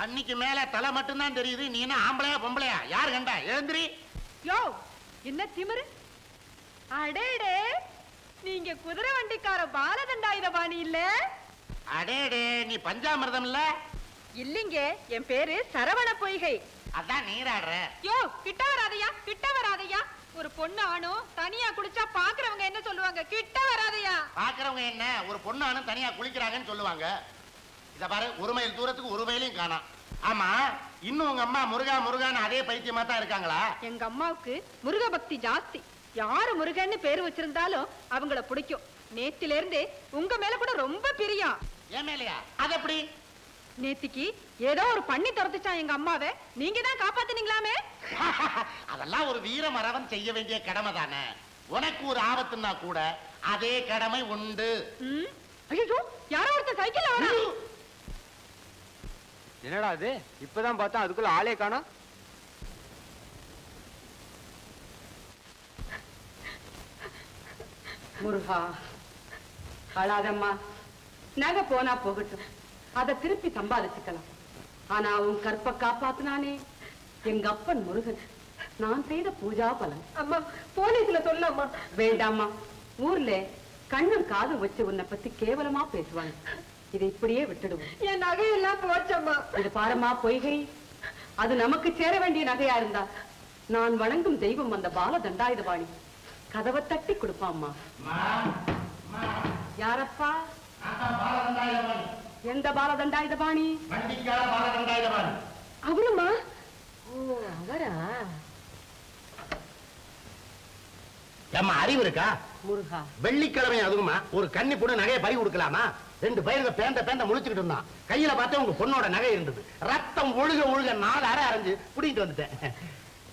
தண்ணிக்கு மேல தலை மட்டும் தான் தெரியுது. நீ என்ன ஆம்பளையா பொம்பளையா? யார் கண்டா? எழுந்திரி. யோ, என்ன திமிரு? அடேடே, நீங்க குதிரை வண்டிக்கார பாலதண்டாயுதபாணி இல்ல? அடேடே, நீ பஞ்சாமிர்தம் இல்ல? இல்லைங்க, என் பேரு சரவண பொய்கை. அதான் நீராடுற. யோ, கிட்ட வராதையா, கிட்ட வராதையா. ஒரு பொண்ணு ஆணும் தனியா குளிச்சா பாக்குறவங்க என்ன சொல்லுவாங்க? கிட்ட வராதையா. பாக்குறவங்க என்ன, ஒரு பொண்ணு ஆணும் தனியா குளிக்கிறாங்கன்னு சொல்லுவாங்க. இத பாரு, ஒரு மைல் தூரத்துக்கு ஒரு மைலையும் காணோம். ஆமா, இன்னும் உங்க அம்மா முருகா முருகான்னு அதே பைத்தியமா தான் இருக்காங்களா? எங்க அம்மாவுக்கு முருக பக்தி ஜாஸ்தி. யாரு முருகன்னு பேரு வச்சிருந்தாலும் அவங்கள பிடிக்கும். நேத்தில இருந்தே உங்க மேல கூட ரொம்ப பிரியம். ஏன் மேலையா? அது எப்படி? நேத்திக்கு ஏதோ ஒரு பண்ணி துரத்துச்சான் எங்க அம்மாவை. நீங்க தான் காப்பாத்தினீங்களாமே. அதெல்லாம் ஒரு வீர மறவன் செய்ய வேண்டிய கடமை தானே. உனக்கு ஒரு ஆபத்துன்னா கூட அதே கடமை உண்டு. ஐயோ, யாரோ ஒருத்தர் சைக்கிள்ல வரா. என்னடா அது? இப்பதான் பார்த்தா அதுக்குள்ள ஆளே காணோம். முருகா, அழாதம்மா. நகை போனா போகட்டும், அதை திருப்பி சம்பாதிச்சுக்கலாம். ஆனா உன் கற்பை காப்பாத்தினானே எங்க அப்பன் முருகன். நான் செய்த பூஜா பலன். அம்மா, போலீஸ்ல சொல்லம்மா. வேண்டாமா, ஊர்ல கண்ணும் காதும் வச்சு உன்னை பத்தி கேவலமா பேசுவாங்க. இதை இப்படியே விட்டுடுவோம். என் நகையெல்லாம் போச்சம்மா. இது பாரமா பொய்கை, அது நமக்கு சேர வேண்டிய நகையா இருந்தா நான் வணங்கும் தெய்வம் அந்த பால தண்டாயுதபாணி கதவை தட்டி கொடுப்பாம்மா. யாரப்பா? எந்த பால தண்டாயுதபாணி? அவருமா? ஓ, அவரா? ஏம்மா, அறிவு இருக்கா? முருகா, வெள்ளிக்கிழமை அதுவுமா ஒரு கன்னி பொண்ணு நகையை பறி கொடுக்கலாமா? ரெண்டு பயிர்க பேண்ட முழிச்சுக்கிட்டு இருந்தான். கையில பார்த்தா உங்க பொண்ணோட நகை இருந்தது. ரத்தம் ஒழுக ஒழுக 4 அரை அரைஞ்சு புடிங்கிட்டு வந்துட்டேன்.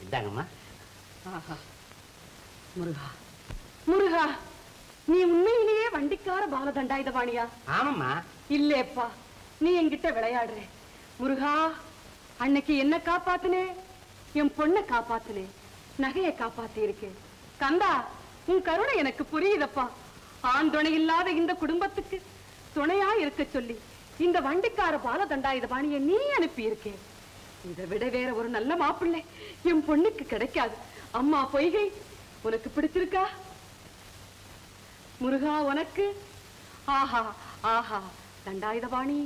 இந்தாங்கம்மா. முருகா, முருகா, நீ உண்மையிலேயே வண்டிக்கார பால தண்டாயுதபாணியா? ஆமாம்மா. இல்லேப்பா, நீ என்கிட்ட விளையாடுற. முருகா, அன்னைக்கு என்ன காப்பாத்துனே, என் பொண்ணை காப்பாத்துனே, நகையை காப்பாத்தி இருக்கேன். கந்தா, உன் கருணை எனக்கு புரியுதப்பா. ஆண் துணை இல்லாத இந்த குடும்பத்துக்கு துணையா இருக்க சொல்லி இந்த வண்டிக்கார பால தண்டாயுதபாணியை நீ அனுப்பி இருக்கேன். இதை விட வேற ஒரு நல்ல மாப்பிள்ளை என் பொண்ணுக்கு கிடைக்காது. அம்மா பொய்கை, உனக்கு பிடிச்சிருக்கா? முருகா, உனக்கு? ஆஹா ஆஹா, தண்டாயுதபாணி.